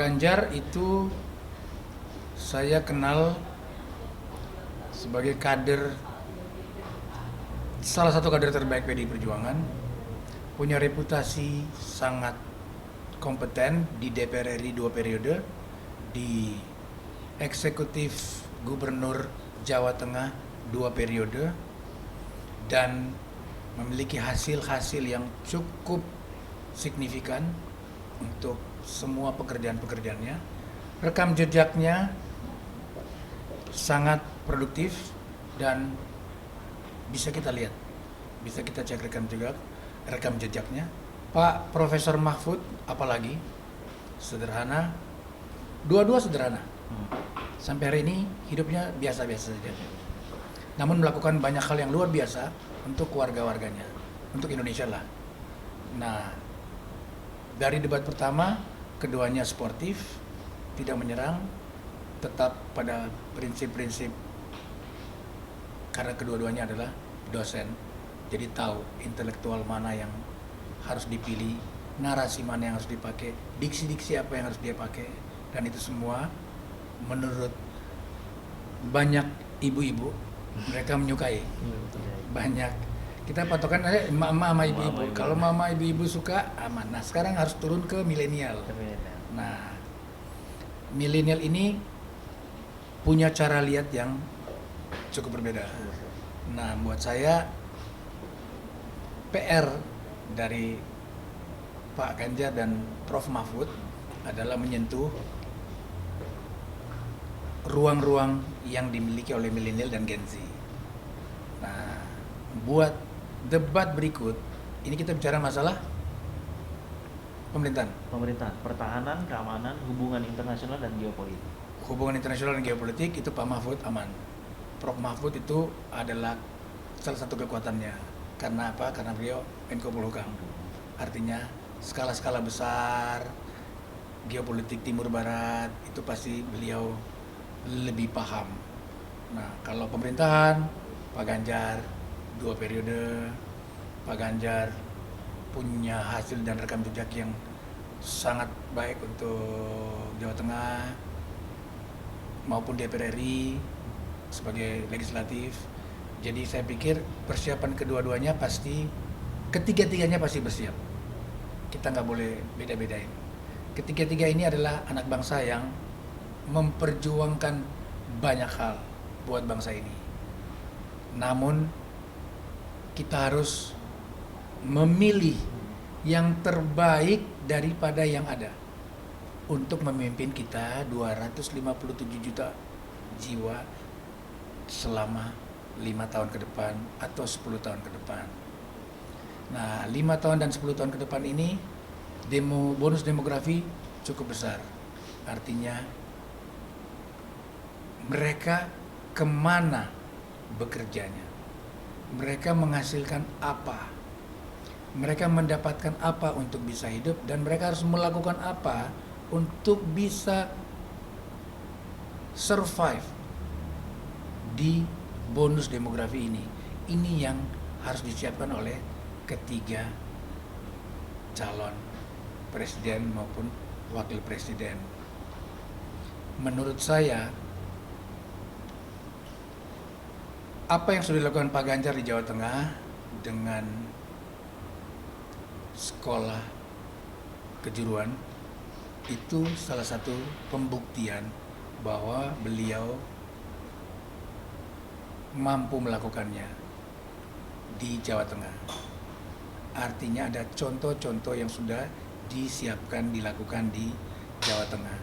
Ganjar itu saya kenal sebagai salah satu kader terbaik PDI Perjuangan, punya reputasi sangat kompeten di DPR RI 2 periode, di eksekutif gubernur Jawa Tengah 2 periode, dan memiliki hasil-hasil yang cukup signifikan untuk semua pekerjaan-pekerjaannya. Rekam jejaknya sangat produktif dan bisa kita lihat, bisa kita cek rekam jejaknya. Pak Profesor Mahfud apalagi sederhana, dua-dua sederhana. Sampai hari ini hidupnya biasa-biasa saja. Namun melakukan banyak hal yang luar biasa untuk warga-warganya, untuk Indonesia lah. Nah, dari debat pertama, keduanya sportif, tidak menyerang, tetap pada prinsip-prinsip, karena kedua-duanya adalah dosen. Jadi tahu intelektual mana yang harus dipilih, narasi mana yang harus dipakai, diksi-diksi apa yang harus dia pakai, dan itu semua menurut banyak ibu-ibu mereka menyukai. Banyak kita patokan aja emak-emak sama ibu-ibu. Kalau mama ibu-ibu suka aman. Nah, sekarang harus turun ke milenial. Nah, milenial ini punya cara lihat yang cukup berbeda. Nah, buat saya PR dari Pak Ganjar dan Prof Mahfud adalah menyentuh ruang-ruang yang dimiliki oleh milenial dan Gen Z. Nah, buat debat berikut, ini kita bicara masalah pemerintahan, pertahanan, keamanan, hubungan internasional dan geopolitik. Hubungan internasional dan geopolitik itu Pak Mahfud aman. Prof Mahfud itu adalah salah satu kekuatannya. Karena apa? Karena beliau Menko Polhukam. Artinya skala-skala besar geopolitik Timur Barat itu pasti beliau lebih paham. Nah, kalau pemerintahan Pak Ganjar 2 periode, Pak Ganjar punya hasil dan rekam jejak yang sangat baik untuk Jawa Tengah maupun DPR RI sebagai legislatif. Jadi saya pikir persiapan kedua-duanya pasti, ketiga-tiganya pasti bersiap. Kita nggak boleh beda-bedain. Ketiga-tiga ini adalah anak bangsa yang memperjuangkan banyak hal buat bangsa ini. Namun kita harus memilih yang terbaik daripada yang ada untuk memimpin kita 257 juta jiwa selama 5 tahun ke depan atau 10 tahun ke depan. Nah, 5 tahun dan 10 tahun ke depan ini bonus demografi cukup besar. Artinya mereka kemana bekerjanya, mereka menghasilkan apa, mereka mendapatkan apa untuk bisa hidup, dan mereka harus melakukan apa untuk bisa survive di bonus demografi ini. Ini yang harus disiapkan oleh ketiga calon presiden maupun wakil presiden. Menurut saya, apa yang sudah dilakukan Pak Ganjar di Jawa Tengah dengan sekolah kejuruan itu salah satu pembuktian bahwa beliau mampu melakukannya di Jawa Tengah. Artinya ada contoh-contoh yang sudah disiapkan, dilakukan di Jawa Tengah.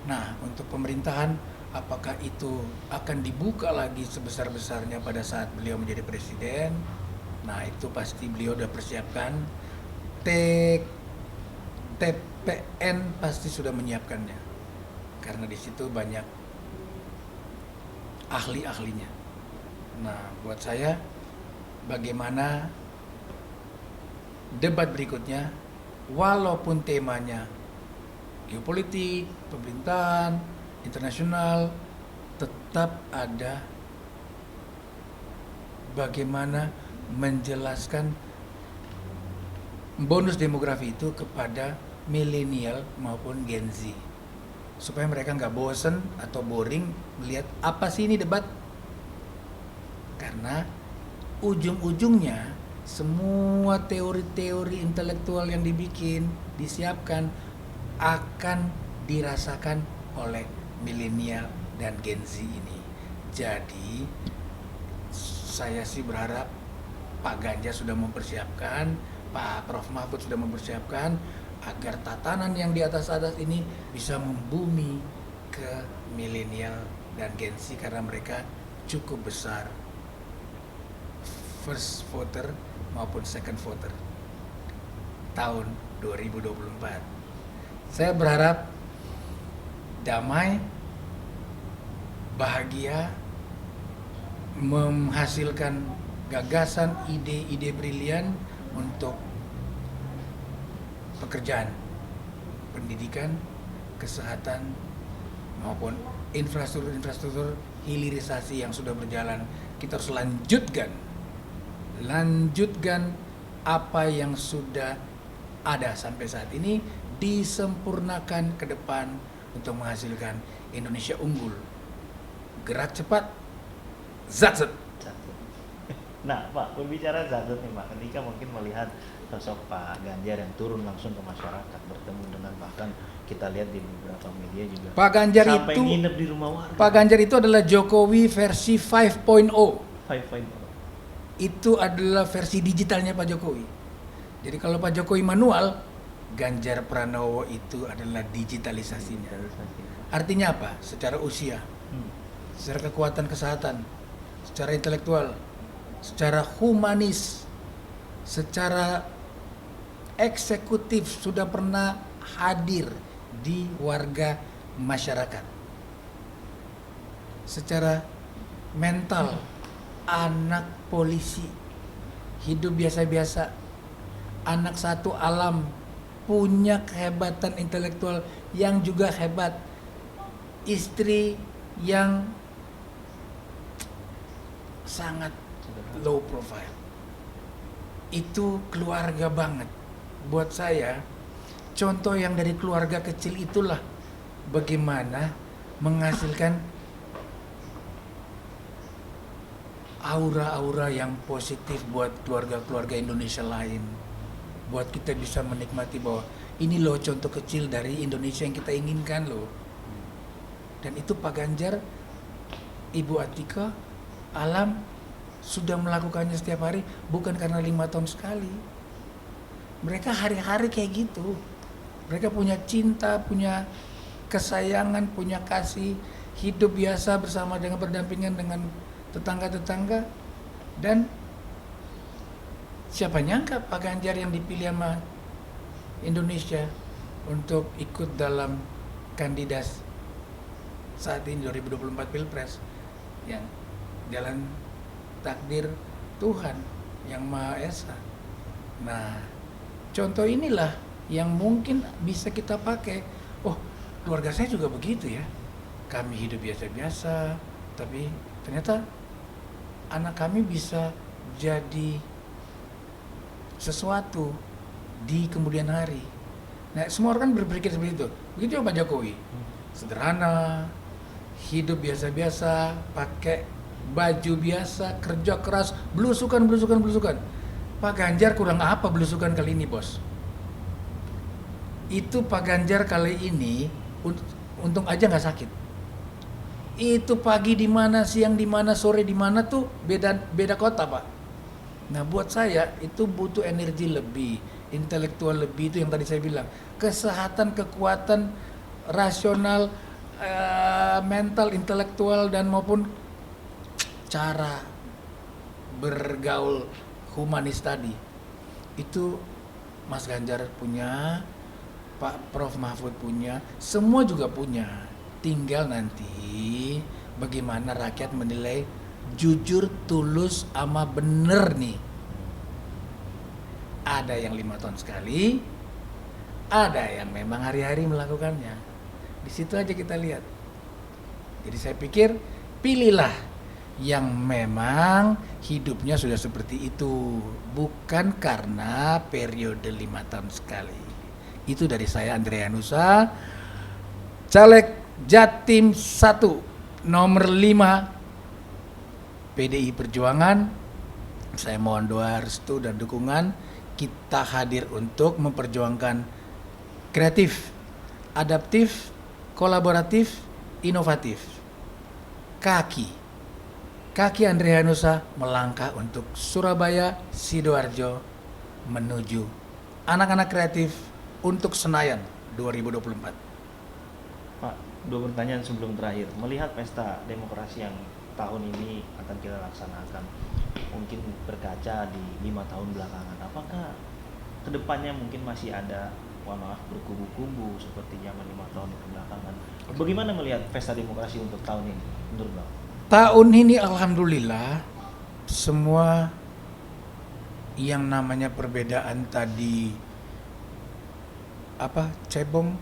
Nah, untuk pemerintahan, apakah itu akan dibuka lagi sebesar-besarnya pada saat beliau menjadi presiden? Nah, itu pasti beliau sudah persiapkan. TPN pasti sudah menyiapkannya, karena di situ banyak ahli-ahlinya. Nah, buat saya, bagaimana debat berikutnya, walaupun temanya geopolitik, pemerintahan, internasional, tetap ada bagaimana menjelaskan bonus demografi itu kepada milenial maupun Gen Z. supaya mereka nggak bosen atau boring melihat apa sih ini debat. Karena ujung-ujungnya semua teori-teori intelektual yang dibikin, disiapkan akan dirasakan oleh milenial dan Gen Z ini. Jadi saya sih berharap Pak Ganjar sudah mempersiapkan, Pak Prof Mahfud sudah mempersiapkan agar tatanan yang di atas-atas ini bisa membumi ke milenial dan Gen Z karena mereka cukup besar first voter maupun second voter tahun 2024. Saya berharap damai, bahagia, menghasilkan gagasan, ide-ide brilian untuk pekerjaan, pendidikan, kesehatan, maupun infrastruktur hilirisasi yang sudah berjalan. Kita harus lanjutkan apa yang sudah ada sampai saat ini, disempurnakan ke depan untuk menghasilkan Indonesia unggul, gerak cepat, zatzet. Nah, Pak, berbicara zatzet nih, Pak, ketika mungkin melihat sosok Pak Ganjar yang turun langsung ke masyarakat, bertemu dengan bahkan kita lihat di beberapa media juga Pak Ganjar sampai itu nginep di rumah warga. Pak Ganjar itu adalah Jokowi versi 5.0. 5.0. Itu adalah versi digitalnya Pak Jokowi. Jadi kalau Pak Jokowi manual, Ganjar Pranowo itu adalah digitalisasinya. Artinya apa? Secara usia, secara kekuatan kesehatan, secara intelektual, secara humanis, secara eksekutif sudah pernah hadir di warga masyarakat. Secara mental, anak polisi, hidup biasa-biasa, anak satu alam, punya kehebatan intelektual yang juga hebat, istri yang sangat low profile. Itu keluarga banget. Buat saya, contoh yang dari keluarga kecil itulah bagaimana menghasilkan aura-aura yang positif buat keluarga-keluarga Indonesia lain. Buat kita bisa menikmati bahwa ini loh contoh kecil dari Indonesia yang kita inginkan loh. Dan itu Pak Ganjar, Ibu Atika, Alam sudah melakukannya setiap hari, bukan karena 5 tahun sekali. Mereka hari-hari kayak gitu. Mereka punya cinta, punya kesayangan, punya kasih, hidup biasa bersama dengan berdampingan dengan tetangga-tetangga. Dan siapa nyangka Pak Ganjar yang dipilih sama Indonesia untuk ikut dalam kandidat saat ini 2024 Pilpres yang jalan takdir Tuhan yang Maha Esa. Nah, contoh inilah yang mungkin bisa kita pakai. Oh, keluarga saya juga begitu ya. Kami hidup biasa-biasa, tapi ternyata anak kami bisa jadi sesuatu di kemudian hari. Nah, semua orang kan berpikir seperti itu. Begitu juga Pak Jokowi. Sederhana, hidup biasa-biasa, pakai baju biasa, kerja keras, belusukan. Pak Ganjar kurang apa belusukan kali ini, Bos? Itu Pak Ganjar kali ini untung aja nggak sakit. Itu pagi di mana, siang di mana, sore di mana tuh beda kota, Pak. Nah, buat saya itu butuh energi lebih, intelektual lebih, itu yang tadi saya bilang. Kesehatan, kekuatan rasional, mental, intelektual dan maupun cara bergaul humanis tadi. Itu Mas Ganjar punya, Pak Prof Mahfud punya, semua juga punya. Tinggal nanti bagaimana rakyat menilai jujur, tulus, sama bener nih. Ada yang 5 tahun sekali, ada yang memang hari-hari melakukannya. Di situ aja kita lihat. Jadi saya pikir pilihlah yang memang hidupnya sudah seperti itu, bukan karena periode 5 tahun sekali. Itu dari saya, Andrea Nusa. Caleg Jatim 1 nomor 5 PDI Perjuangan, saya mohon doa restu dan dukungan. Kita hadir untuk memperjuangkan kreatif, adaptif, kolaboratif, inovatif. Kaki Andreanusa melangkah untuk Surabaya, Sidoarjo menuju anak-anak kreatif untuk Senayan 2024. Pak, 2 pertanyaan sebelum terakhir. Melihat pesta demokrasi yang tahun ini akan kita laksanakan, mungkin berkaca di 5 tahun belakangan, apakah kedepannya mungkin masih ada, mohon maaf, berkubu-kubu seperti zaman 5 tahun kebelakangan? Bagaimana melihat pesta demokrasi untuk tahun ini menurut Bapak? Tahun ini alhamdulillah semua yang namanya perbedaan tadi cebong,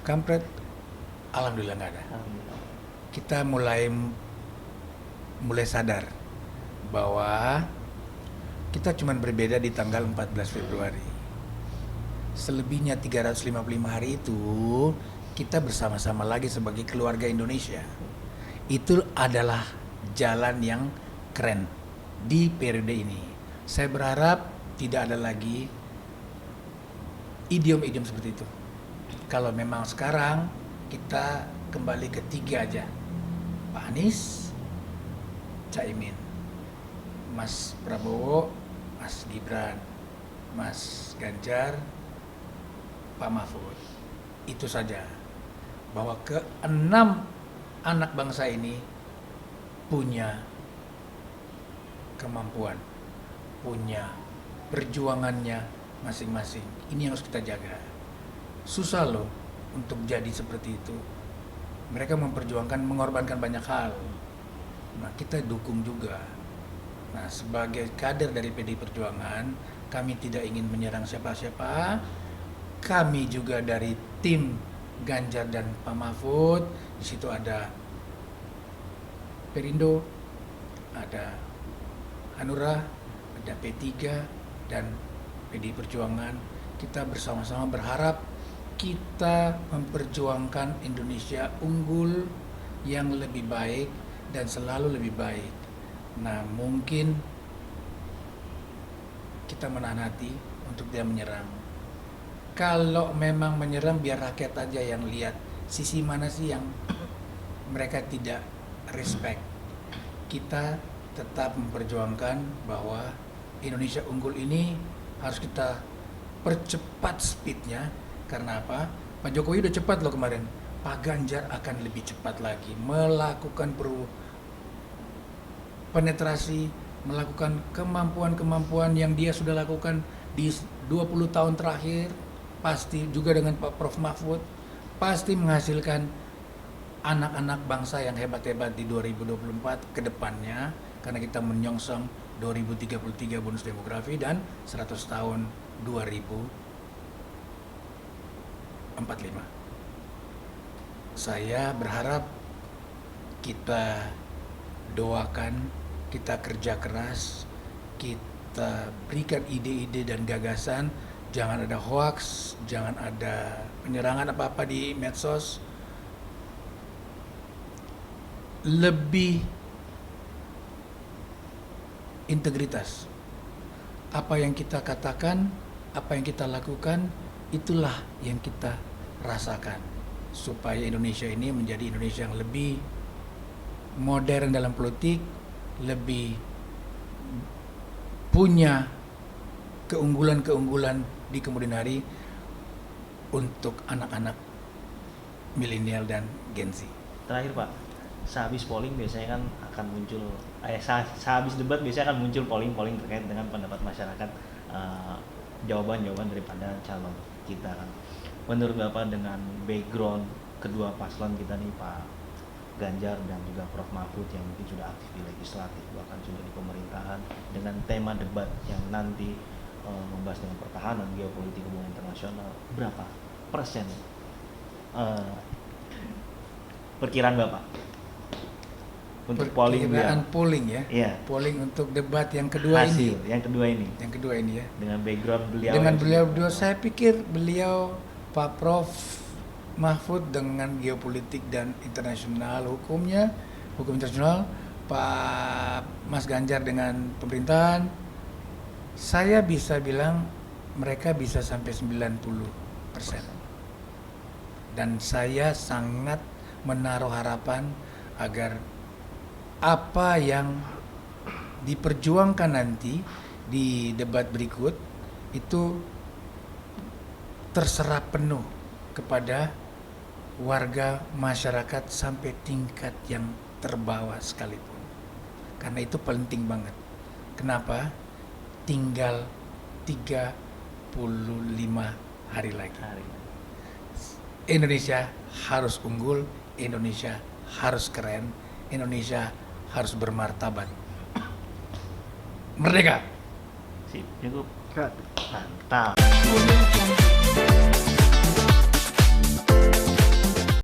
kampret, alhamdulillah nggak ada. Alhamdulillah. Kita mulai sadar bahwa kita cuma berbeda di tanggal 14 Februari. Selebihnya 355 hari itu kita bersama-sama lagi sebagai keluarga Indonesia. Itu adalah jalan yang keren di periode ini. Saya berharap tidak ada lagi idiom-idiom seperti itu. Kalau memang sekarang kita kembali ke 3 aja, Pak Anies, Caimin, Mas Prabowo, Mas Gibran, Mas Ganjar, Pak Mahfud. Itu saja. Bahwa ke-6 anak bangsa ini punya kemampuan, punya perjuangannya masing-masing. Ini yang harus kita jaga. Susah loh untuk jadi seperti itu. Mereka memperjuangkan, mengorbankan banyak hal. Nah, kita dukung juga. Nah, sebagai kader dari PDI Perjuangan, kami tidak ingin menyerang siapa-siapa. Kami juga dari tim Ganjar dan Pak Mahfud. Di situ ada Perindo, ada Hanura, ada P3 dan PDI Perjuangan. Kita bersama-sama berharap kita memperjuangkan Indonesia unggul yang lebih baik dan selalu lebih baik. Nah, mungkin kita menahan hati untuk dia menyerang. Kalau memang menyerang, biar rakyat aja yang lihat sisi mana sih yang mereka tidak respect. Kita tetap memperjuangkan bahwa Indonesia unggul ini harus kita percepat speednya. Karena apa? Pak Jokowi udah cepat loh kemarin. Pak Ganjar akan lebih cepat lagi melakukan penetrasi, melakukan kemampuan-kemampuan yang dia sudah lakukan di 20 tahun terakhir. Pasti juga dengan Pak Prof Mahfud pasti menghasilkan anak-anak bangsa yang hebat-hebat di 2024 ke depannya, karena kita menyongsong 2033 bonus demografi dan 100 tahun 2045. Saya berharap kita doakan, kita kerja keras, kita berikan ide-ide dan gagasan. Jangan ada hoax, jangan ada penyerangan apa-apa di medsos. Lebih integritas. Apa yang kita katakan, apa yang kita lakukan, itulah yang kita rasakan. Supaya Indonesia ini menjadi Indonesia yang lebih modern dalam politik, lebih punya keunggulan-keunggulan di kemudian hari untuk anak-anak milenial dan Gen Z. Terakhir Pak, sehabis polling biasanya kan akan muncul, sehabis debat biasanya akan muncul polling terkait dengan pendapat masyarakat, jawaban-jawaban daripada calon kita kan. Menurut Bapak dengan background kedua paslon kita nih, Pak Ganjar dan juga Prof Mahfud yang mungkin sudah aktif di legislatif, bahkan sudah di pemerintahan, dengan tema debat yang nanti membahas dengan pertahanan, geopolitik, hubungan internasional, berapa persen perkiraan Bapak untuk polling ya? Iya. Polling untuk debat yang kedua hasil, ini. Yang kedua ini ya. Dengan background beliau. Dengan beliau, saya pikir beliau Pak Prof Mahfud dengan geopolitik dan internasional hukum internasional, Pak Mas Ganjar dengan pemerintahan, saya bisa bilang mereka bisa sampai 90%. Dan saya sangat menaruh harapan agar apa yang diperjuangkan nanti di debat berikut itu terserap penuh kepada warga masyarakat sampai tingkat yang terbawah sekalipun. Karena itu penting banget. Kenapa? Tinggal 35 hari lagi. Indonesia harus unggul, Indonesia harus keren, Indonesia harus bermartabat. Merdeka! Sip, cukup. Cut. Mantap.